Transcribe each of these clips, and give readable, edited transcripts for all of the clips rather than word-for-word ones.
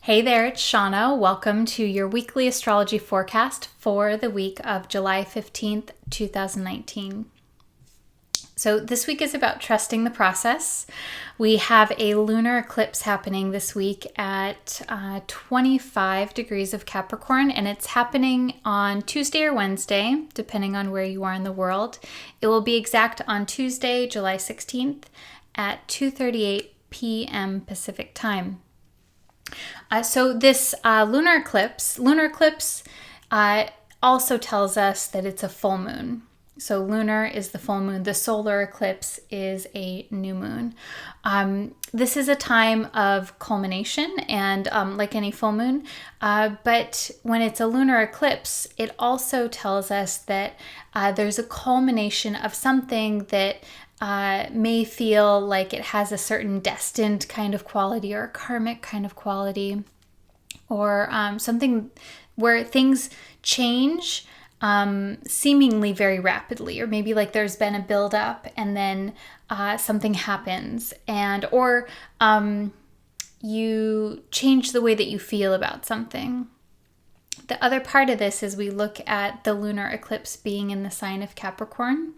Hey there, it's Shauna. Welcome to your weekly astrology forecast for the week of July 15th, 2019. So this week is about trusting the process. We have a lunar eclipse happening this week at 25 degrees of Capricorn, and it's happening on Tuesday or Wednesday, depending on where you are in the world. It will be exact on Tuesday, July 16th at 2:38 p.m. Pacific time. So this lunar eclipse also tells us that it's a full moon. So lunar is the full moon. The solar eclipse is a new moon. This is a time of culmination and like any full moon. But when it's a lunar eclipse, it also tells us that there's a culmination of something that may feel like it has a certain destined kind of quality or a karmic kind of quality, or something where things change seemingly very rapidly, or maybe like there's been a buildup and then something happens, or you change the way that you feel about something. The other part of this is we look at the lunar eclipse being in the sign of Capricorn.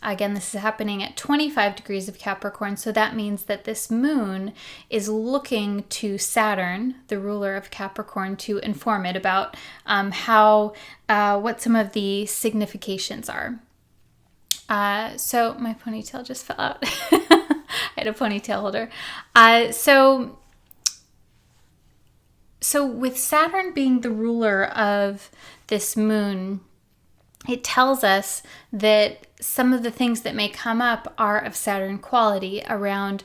Again, this is happening at 25 degrees of Capricorn, so that means that this moon is looking to Saturn, the ruler of Capricorn, to inform it about what some of the significations are. So my ponytail just fell out. I had a ponytail holder. So with Saturn being the ruler of this moon, it tells us that some of the things that may come up are of Saturn quality around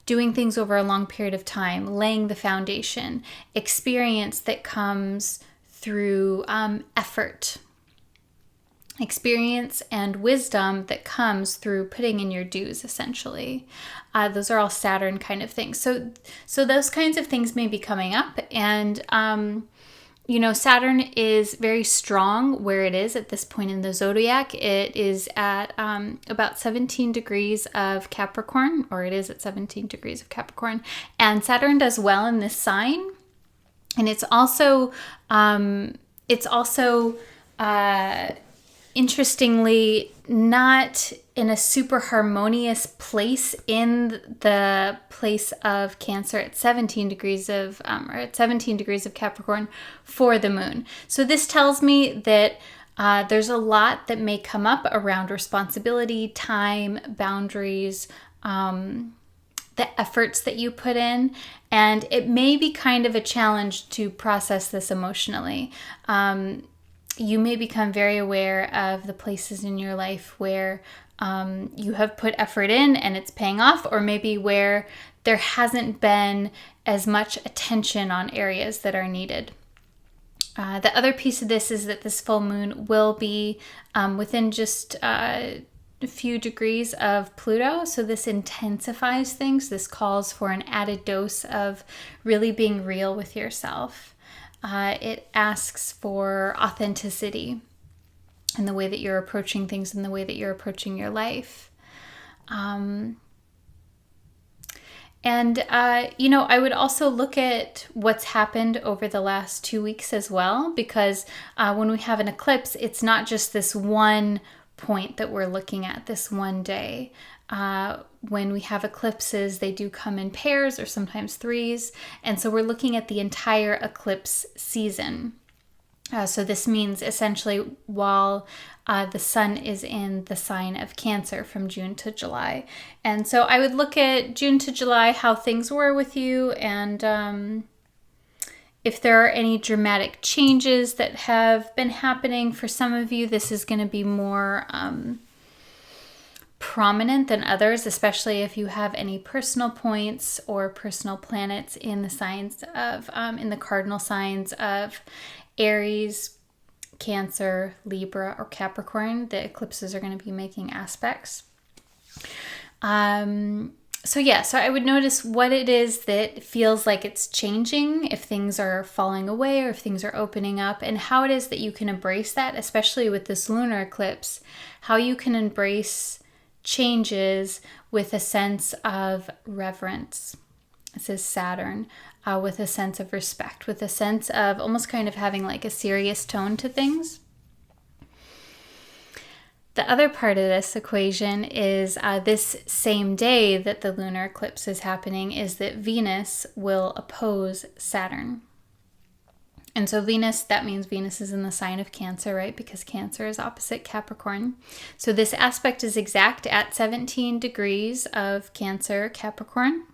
doing things over a long period of time, laying the foundation, experience that comes through effort, experience and wisdom that comes through putting in your dues, essentially. Those are all Saturn kind of things. So those kinds of things may be coming up. And, Saturn is very strong where it is at this point in the zodiac. It is at about 17 degrees of Capricorn, or it is at 17 degrees of Capricorn. And Saturn does well in this sign. And it's also interestingly not in a super harmonious place in the place of Cancer at 17 degrees of Capricorn for the moon. So this tells me that there's a lot that may come up around responsibility, time, boundaries, the efforts that you put in, and it may be kind of a challenge to process this emotionally. You may become very aware of the places in your life where you have put effort in and it's paying off, or maybe where there hasn't been as much attention on areas that are needed. The other piece of this is that this full moon will be within just a few degrees of Pluto, so this intensifies things. This calls for an added dose of really being real with yourself. It asks for authenticity in the way that you're approaching things, in the way that you're approaching your life. I would also look at what's happened over the last 2 weeks as well, because when we have an eclipse, it's not just this one point that we're looking at, this one day. When we have eclipses, they do come in pairs or sometimes threes. And so we're looking at the entire eclipse season. So this means essentially while the sun is in the sign of Cancer from June to July. And so I would look at June to July, how things were with you, and if there are any dramatic changes that have been happening. For some of you, this is going to be more prominent than others, especially if you have any personal points or personal planets in the signs of in the cardinal signs of Aries, Cancer, Libra, or Capricorn. The eclipses are going to be making aspects. So I would notice what it is that feels like it's changing, if things are falling away or if things are opening up, and how it is that you can embrace that, especially with this lunar eclipse, how you can embrace changes with a sense of reverence. It says Saturn, with a sense of respect, with a sense of almost kind of having like a serious tone to things. The other part of this equation is this same day that the lunar eclipse is happening is that Venus will oppose Saturn. And so Venus, that means Venus is in the sign of Cancer, right? Because Cancer is opposite Capricorn. So this aspect is exact at 17 degrees of Cancer, Capricorn.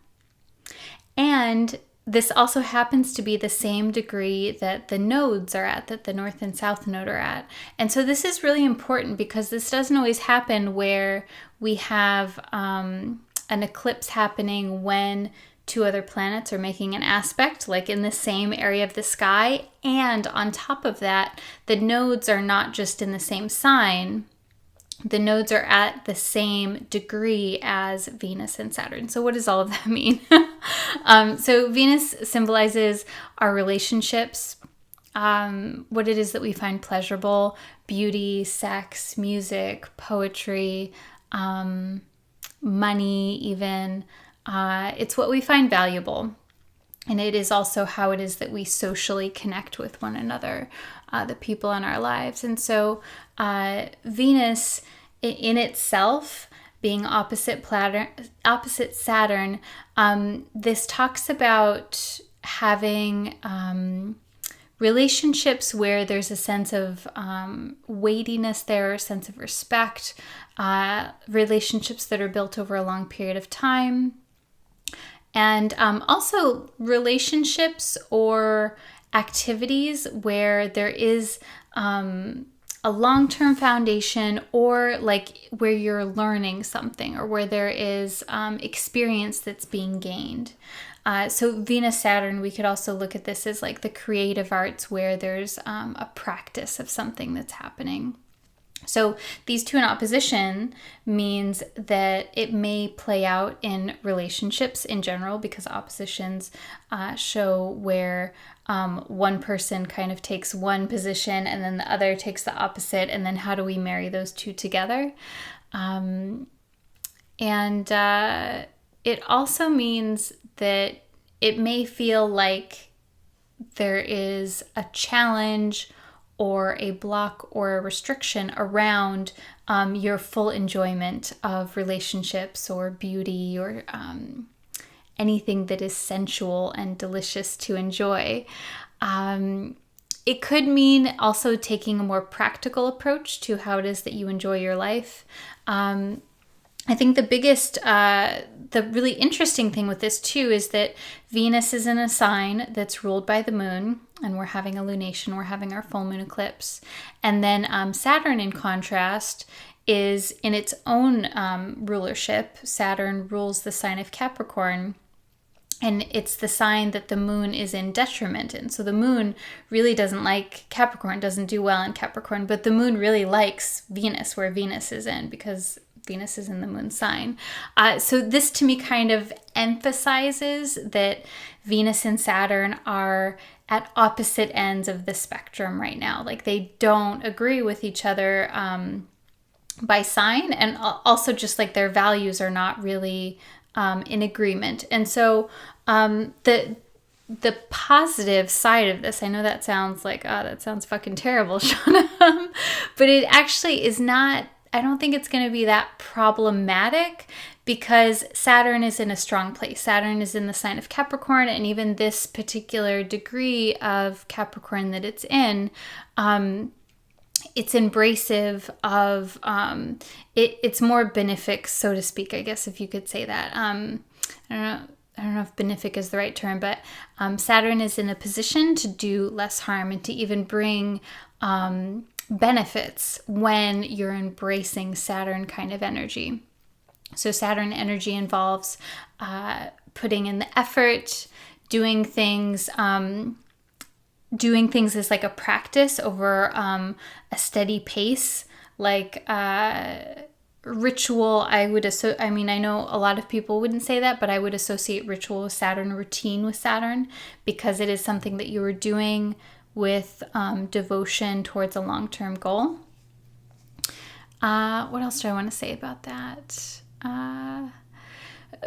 And this also happens to be the same degree that the nodes are at, that the North and South node are at. And so this is really important because this doesn't always happen where we have an eclipse happening when two other planets are making an aspect, like in the same area of the sky. And on top of that, the nodes are not just in the same sign. The nodes are at the same degree as Venus and Saturn. So what does all of that mean? So Venus symbolizes our relationships, what it is that we find pleasurable, beauty, sex, music, poetry, money even. It's what we find valuable. And it is also how it is that we socially connect with one another, the people in our lives. And so Venus in itself, being opposite Saturn, this talks about having relationships where there's a sense of weightiness there, a sense of respect, relationships that are built over a long period of time. And also relationships or activities where there is a long-term foundation, or like where you're learning something, or where there is experience that's being gained. So Venus, Saturn, we could also look at this as like the creative arts where there's a practice of something that's happening. So these two in opposition means that it may play out in relationships in general, because oppositions show where one person kind of takes one position and then the other takes the opposite, and then how do we marry those two together? It also means that it may feel like there is a challenge or a block or a restriction around your full enjoyment of relationships or beauty or anything that is sensual and delicious to enjoy. It could mean also taking a more practical approach to how it is that you enjoy your life. I think the really interesting thing with this too is that Venus is in a sign that's ruled by the moon, and we're having a lunation, we're having our full moon eclipse. And then Saturn, in contrast, is in its own rulership. Saturn rules the sign of Capricorn, and it's the sign that the moon is in detriment in. So the moon really doesn't like Capricorn, doesn't do well in Capricorn, but the moon really likes Venus, where Venus is in, because Venus is in the moon sign. So this to me kind of emphasizes that Venus and Saturn are at opposite ends of the spectrum right now. Like they don't agree with each other by sign, and also just like their values are not really in agreement. And so the positive side of this, I know that sounds like, oh, that sounds fucking terrible, Shauna, but it actually is not. I don't think it's going to be that problematic, because Saturn is in a strong place. Saturn is in the sign of Capricorn, and even this particular degree of Capricorn that it's in, it's embracive of, it's more benefic, so to speak, I guess, if you could say that. I don't know if benefic is the right term, but Saturn is in a position to do less harm and to even bring benefits when you're embracing Saturn kind of energy. So Saturn energy involves putting in the effort, doing things as like a practice over a steady pace, like ritual. I know a lot of people wouldn't say that, but I would associate ritual with Saturn, routine with Saturn, because it is something that you are doing with devotion towards a long-term goal. What else do I want to say about that?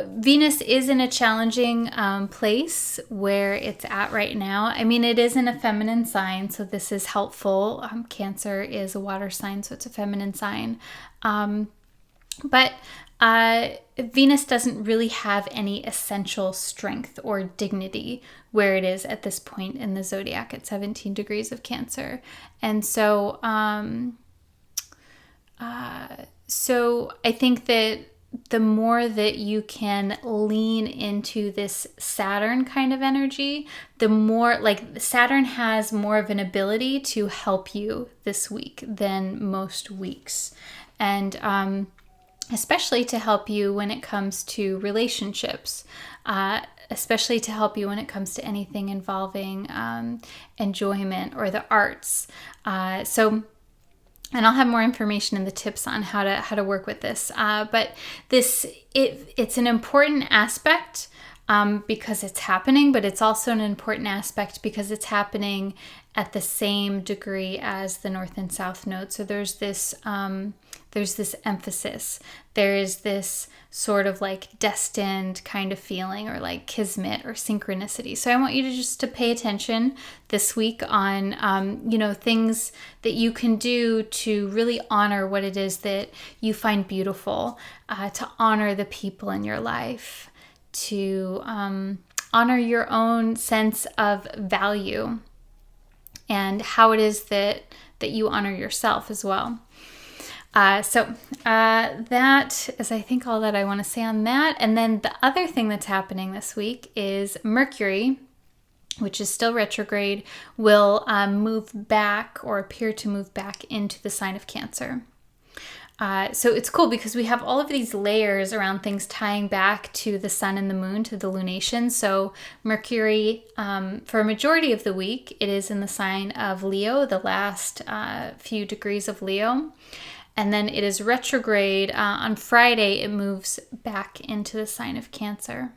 Venus is in a challenging place where it's at right now. I mean, it is in a feminine sign, so this is helpful. Cancer is a water sign, so it's a feminine sign. But Venus doesn't really have any essential strength or dignity where it is at this point in the zodiac at 17 degrees of Cancer. And so, so I think that the more that you can lean into this Saturn kind of energy, the more, like, Saturn has more of an ability to help you this week than most weeks. And especially to help you when it comes to relationships, especially to help you when it comes to anything involving enjoyment or the arts. And I'll have more information in the tips on how to work with this. But it's an important aspect because it's happening, but it's also an important aspect because it's happening at the same degree as the North and South nodes. So there's this emphasis. There is this sort of like destined kind of feeling, or like kismet or synchronicity. So I want you to just pay attention this week on, things that you can do to really honor what it is that you find beautiful, to honor the people in your life, to honor your own sense of value, and how it is that you honor yourself as well. So that is, I think, all that I want to say on that. And then the other thing that's happening this week is Mercury, which is still retrograde, will move back, or appear to move back, into the sign of Cancer. So it's cool because we have all of these layers around things tying back to the sun and the moon, to the lunation. So Mercury, for a majority of the week, it is in the sign of Leo, the last few degrees of Leo. And then it is retrograde. On Friday, it moves back into the sign of Cancer.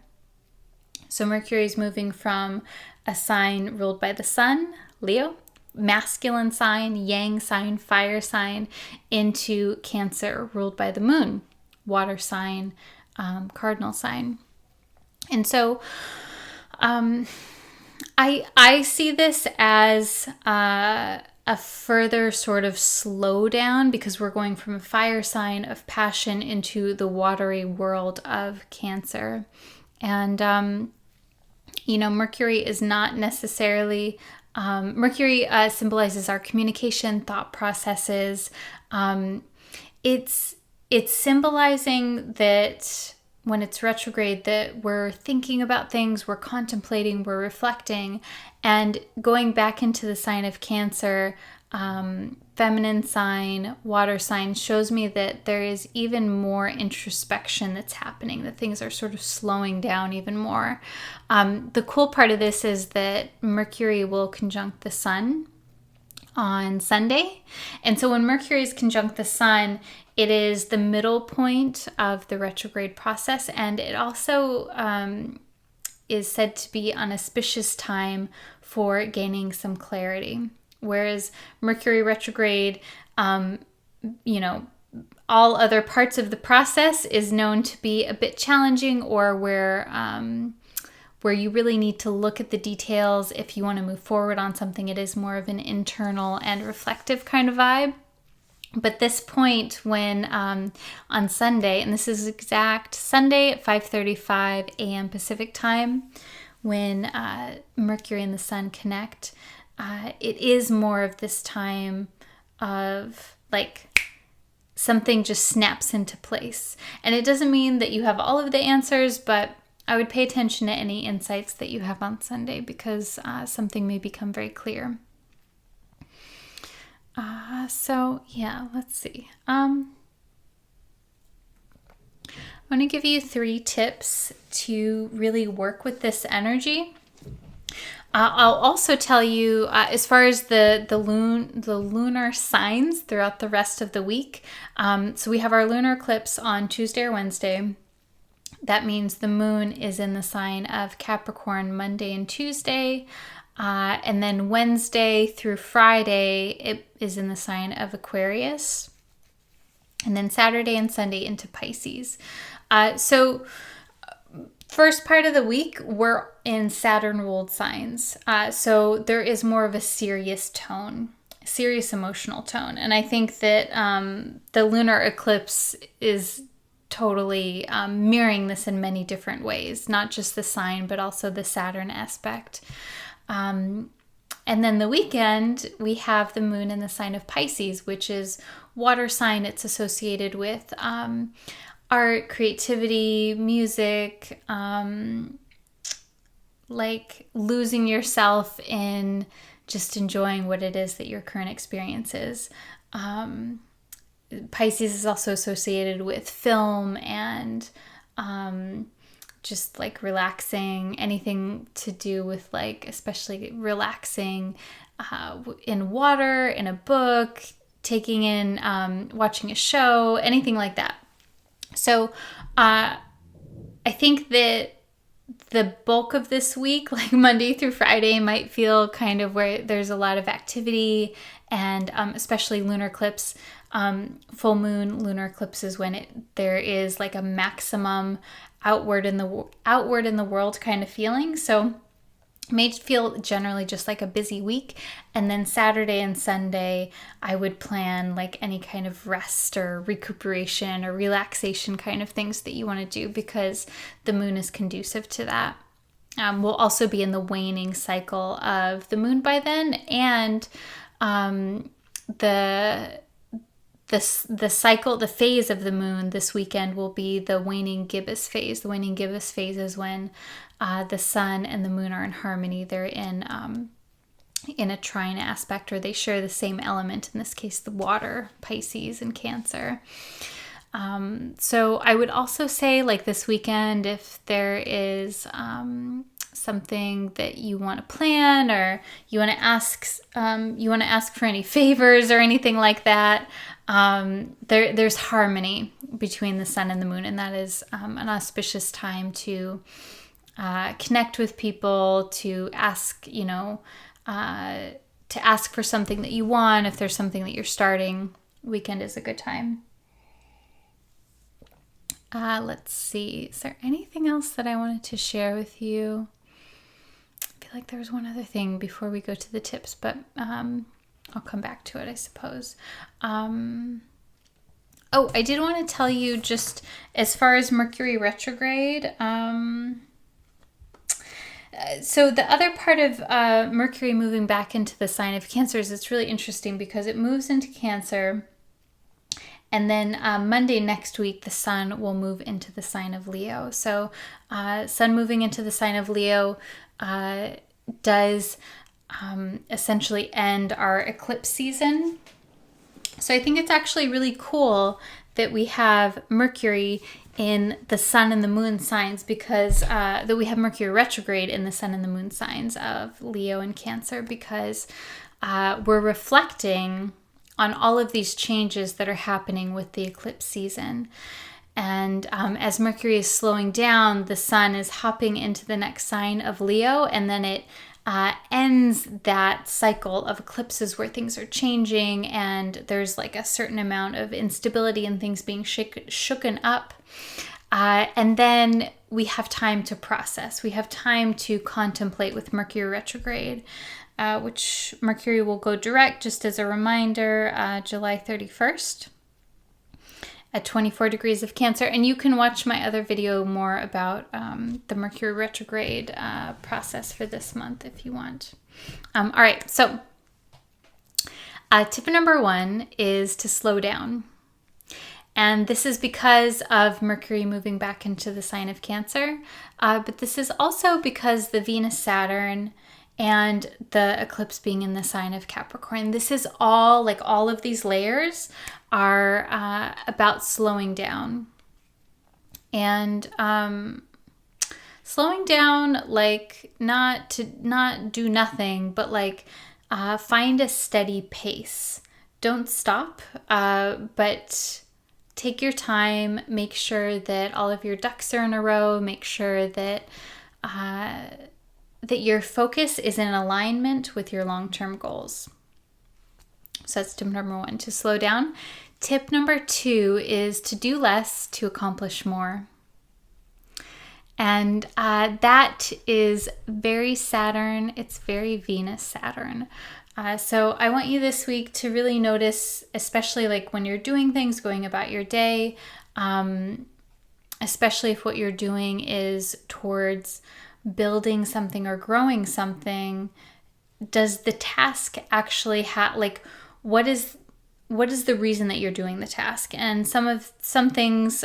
So Mercury is moving from a sign ruled by the sun, Leo, masculine sign, yang sign, fire sign, into Cancer, ruled by the moon, water sign, cardinal sign. And so I see this as a further sort of slowdown, because we're going from a fire sign of passion into the watery world of Cancer. And, Mercury is not necessarily, Mercury symbolizes our communication, thought processes. It's symbolizing that when it's retrograde, that we're thinking about things, we're contemplating, we're reflecting, and going back into the sign of Cancer, feminine sign, water sign, shows me that there is even more introspection that's happening, that things are sort of slowing down even more. The cool part of this is that Mercury will conjunct the sun on Sunday. And so when Mercury is conjunct the sun, it is the middle point of the retrograde process, and it also is said to be an auspicious time for gaining some clarity. Whereas Mercury retrograde, all other parts of the process is known to be a bit challenging, or where you really need to look at the details if you want to move forward on something. It is more of an internal and reflective kind of vibe. But this point, when on Sunday, and this is exact Sunday at 5:35 a.m. Pacific time, when Mercury and the sun connect, it is more of this time of like something just snaps into place. And it doesn't mean that you have all of the answers, but I would pay attention to any insights that you have on Sunday, because something may become very clear. Let's see. I want to give you 3 tips to really work with this energy. I'll also tell you, as far as the lunar signs throughout the rest of the week. So we have our lunar eclipse on Tuesday or Wednesday. That means the moon is in the sign of Capricorn Monday and Tuesday. And then Wednesday through Friday, it is in the sign of Aquarius. And then Saturday and Sunday into Pisces. So first part of the week, we're in Saturn ruled signs. So there is more of a serious tone, serious emotional tone. And I think that the lunar eclipse is totally mirroring this in many different ways, not just the sign, but also the Saturn aspect. And then the weekend, we have the moon in the sign of Pisces, which is water sign. It's associated with art, creativity, music, like losing yourself in just enjoying what it is that your current experience is. Pisces is also associated with film and just like relaxing, anything to do with like especially relaxing in water, in a book, taking in, watching a show, anything like that. So I think that the bulk of this week, like Monday through Friday, might feel kind of where there's a lot of activity, and especially lunar eclipse, full moon lunar eclipse is when there is like a maximum outward in the world kind of feeling. So it may feel generally just like a busy week. And then Saturday and Sunday, I would plan like any kind of rest or recuperation or relaxation kind of things that you want to do, because the moon is conducive to that. We'll also be in the waning cycle of the moon by then, and the cycle, the phase of the moon this weekend will be the waning gibbous phase. The waning gibbous phase is when the sun and the moon are in harmony. They're in a trine aspect, or they share the same element, in this case the water, Pisces and Cancer. So I would also say, like this weekend, if there is something that you want to plan, or you want to ask for any favors or anything like that, there's harmony between the sun and the moon, and that is an auspicious time to connect with people, to ask, to ask for something that you want. If there's something that you're starting, weekend is a good time. Let's see. Is there anything else that I wanted to share with you? I feel like there was one other thing before we go to the tips, but I'll come back to it, I suppose. I did want to tell you, just as far as Mercury retrograde, so the other part of Mercury moving back into the sign of Cancer is, it's really interesting because it moves into Cancer, and then Monday next week, the sun will move into the sign of Leo. So sun moving into the sign of Leo does essentially end our eclipse season. So I think it's actually really cool that we have Mercury in the sun and the moon signs, because that we have Mercury retrograde in the sun and the moon signs of Leo and Cancer, because we're reflecting on all of these changes that are happening with the eclipse season. And as Mercury is slowing down, the sun is hopping into the next sign of Leo, and then it ends that cycle of eclipses where things are changing and there's like a certain amount of instability and things being shooken up. And then we have time to process. We have time to contemplate with Mercury retrograde, which Mercury will go direct, just as a reminder, July 31st. At 24 degrees of Cancer. And you can watch my other video more about the Mercury retrograde process for this month if you want. All right, so tip number 1 is to slow down. And this is because of Mercury moving back into the sign of Cancer. But this is also because the Venus-Saturn and the eclipse being in the sign of Capricorn. This is all, like all of these layers are about slowing down. And slowing down, like not do nothing, but like find a steady pace. Don't stop, but take your time. Make sure that all of your ducks are in a row. Make sure that that your focus is in alignment with your long-term goals. So that's tip number 1, to slow down. Tip number 2 is to do less to accomplish more. And that is very Saturn. It's very Venus Saturn. So I want you this week to really notice, especially like when you're doing things, going about your day, especially if what you're doing is towards building something or growing something. Does the task actually have, like, what is the reason that you're doing the task? And some things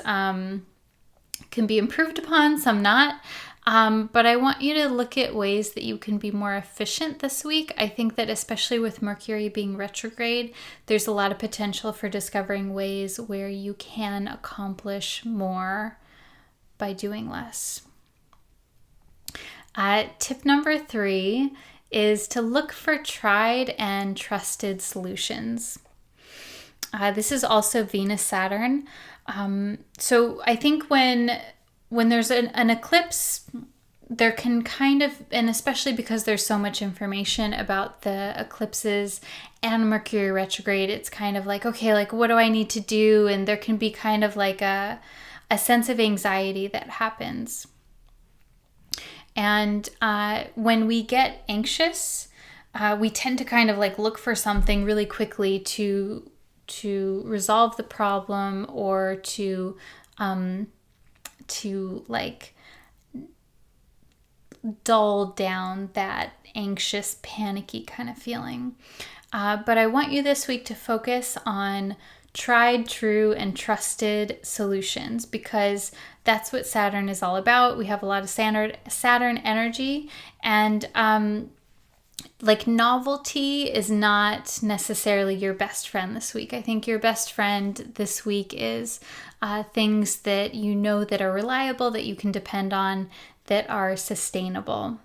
can be improved upon, some not. But I want you to look at ways that you can be more efficient this week. I think that especially with Mercury being retrograde, there's a lot of potential for discovering ways where you can accomplish more by doing less. Tip number 3 is to look for tried and trusted solutions. This is also Venus Saturn. So I think when there's an eclipse, there can kind of, and especially because there's so much information about the eclipses and Mercury retrograde, it's kind of like, okay, like what do I need to do? And there can be kind of like a sense of anxiety that happens. And when we get anxious, we tend to kind of like look for something really quickly to resolve the problem, or to like dull down that anxious, panicky kind of feeling. But I want you this week to focus on tried, true, and trusted solutions, because that's what Saturn is all about. We have a lot of Saturn energy, and like novelty is not necessarily your best friend this week. I think your best friend this week is things that you know that are reliable, that you can depend on, that are sustainable.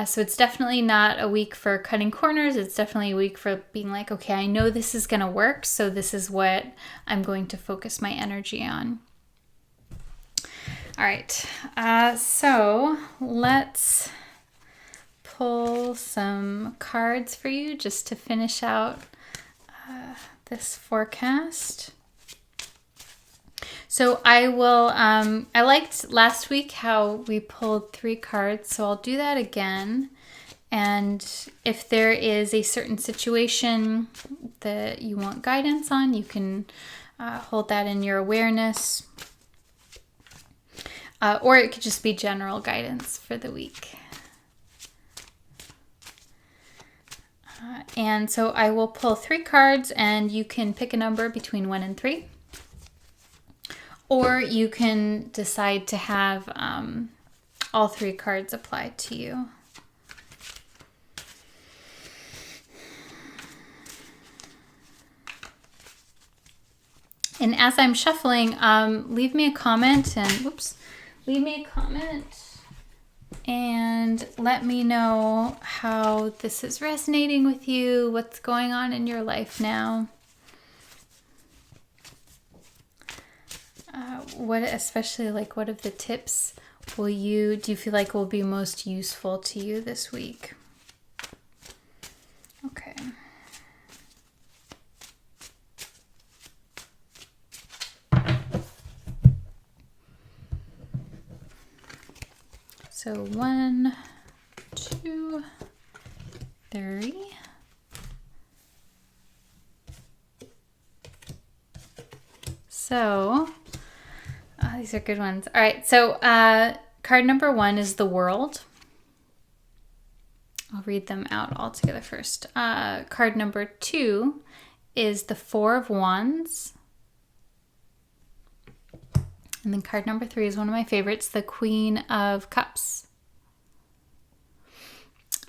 So it's definitely not a week for cutting corners. It's definitely a week for being like, okay, I know this is going to work, so this is what I'm going to focus my energy on. All right, so let's pull some cards for you just to finish out this forecast. So I liked last week how we pulled 3 cards, so I'll do that again. And if there is a certain situation that you want guidance on, you can hold that in your awareness. Or it could just be general guidance for the week. And so I will pull 3 cards, and you can pick a number between 1 and 3. Or you can decide to have all 3 cards applied to you. And as I'm shuffling, leave me a comment and let me know how this is resonating with you, what's going on in your life now. What of the tips do you feel like will be most useful to you this week? Okay. So 1, 2, 3. So, these are good ones. All right, so card number 1 is the World. I'll read them out all together first. Card number 2 is the 4 of Wands. And then card number 3 is one of my favorites, the Queen of Cups.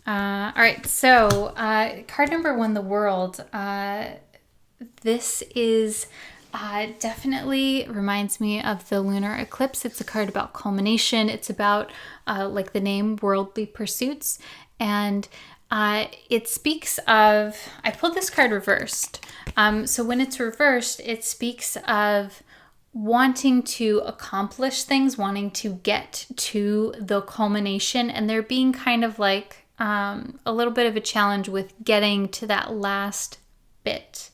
All right, so card number 1, the World. This is definitely reminds me of the Lunar Eclipse. It's a card about culmination. It's about, like the name, worldly pursuits. And it speaks of, I pulled this card reversed. So when it's reversed, it speaks of wanting to accomplish things, wanting to get to the culmination, and there being kind of like a little bit of a challenge with getting to that last bit.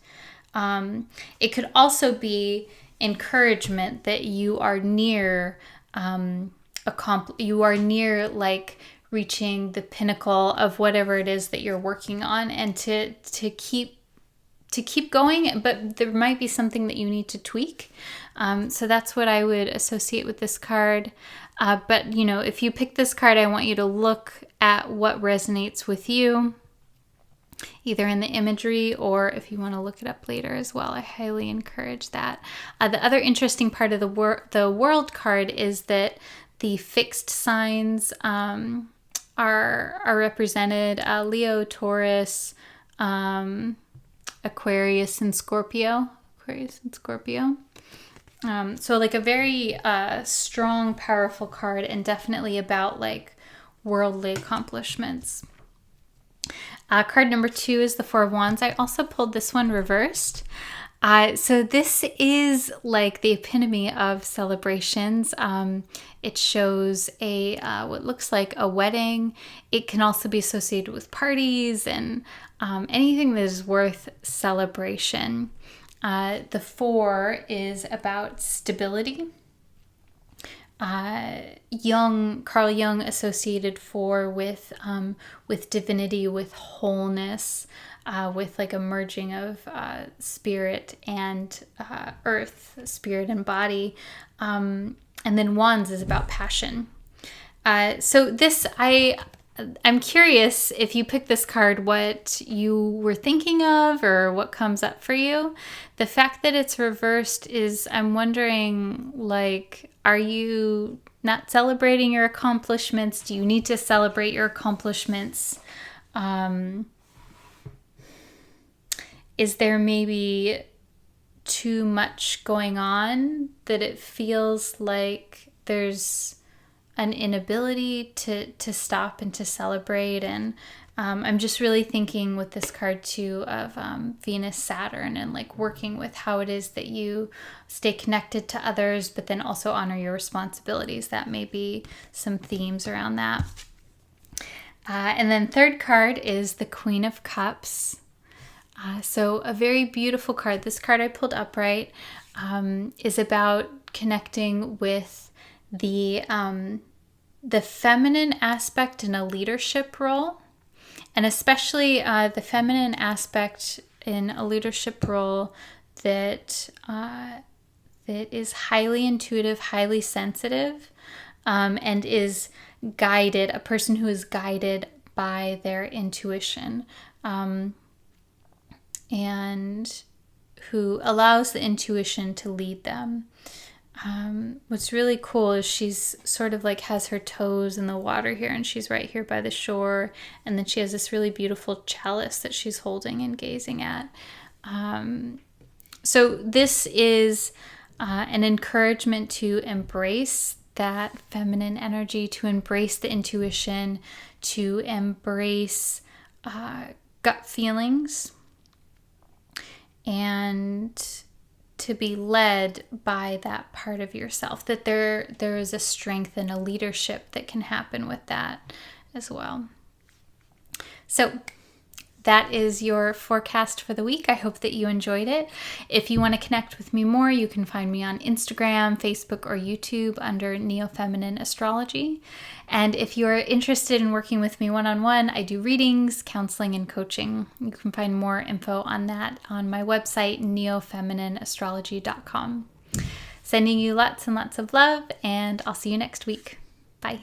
It could also be encouragement that you are near you are near like reaching the pinnacle of whatever it is that you're working on, and to keep going, but there might be something that you need to tweak. So that's what I would associate with this card. But if you pick this card, I want you to look at what resonates with you, either in the imagery or if you want to look it up later as well. I highly encourage that. The other interesting part of the world card is that the fixed signs are represented: Leo, Taurus, Aquarius, and Scorpio. So like a very strong, powerful card, and definitely about like worldly accomplishments. Card number 2 is the Four of Wands. I also pulled this one reversed. So this is like the epitome of celebrations. It shows what looks like a wedding. It can also be associated with parties and anything that is worth celebration. The 4 is about stability. Carl Jung associated 4 with divinity, with wholeness, with like a merging of spirit and earth, spirit and body. And then Wands is about passion. So this, I'm curious if you pick this card, what you were thinking of or what comes up for you. The fact that it's reversed is, I'm wondering, like, are you not celebrating your accomplishments? Do you need to celebrate your accomplishments? Is there maybe too much going on that it feels like there's an inability to stop and to celebrate? And I'm just really thinking with this card too of Venus, Saturn, and like working with how it is that you stay connected to others, but then also honor your responsibilities. That may be some themes around that. And then third card is the Queen of Cups. So a very beautiful card. This card I pulled upright is about connecting with the feminine aspect in a leadership role, and especially the feminine aspect in a leadership role that is highly intuitive, highly sensitive, and is guided, a person who is guided by their intuition, and who allows the intuition to lead them. What's really cool is she's sort of like has her toes in the water here, and she's right here by the shore, and then she has this really beautiful chalice that she's holding and gazing at. So this is an encouragement to embrace that feminine energy, to embrace the intuition, to embrace gut feelings, and to be led by that part of yourself, that there is a strength and a leadership that can happen with that as well. So that is your forecast for the week. I hope that you enjoyed it. If you want to connect with me more, you can find me on Instagram, Facebook, or YouTube under Neo-Feminine Astrology. And if you're interested in working with me one-on-one, I do readings, counseling, and coaching. You can find more info on that on my website, neofeminineastrology.com. Sending you lots and lots of love, and I'll see you next week. Bye.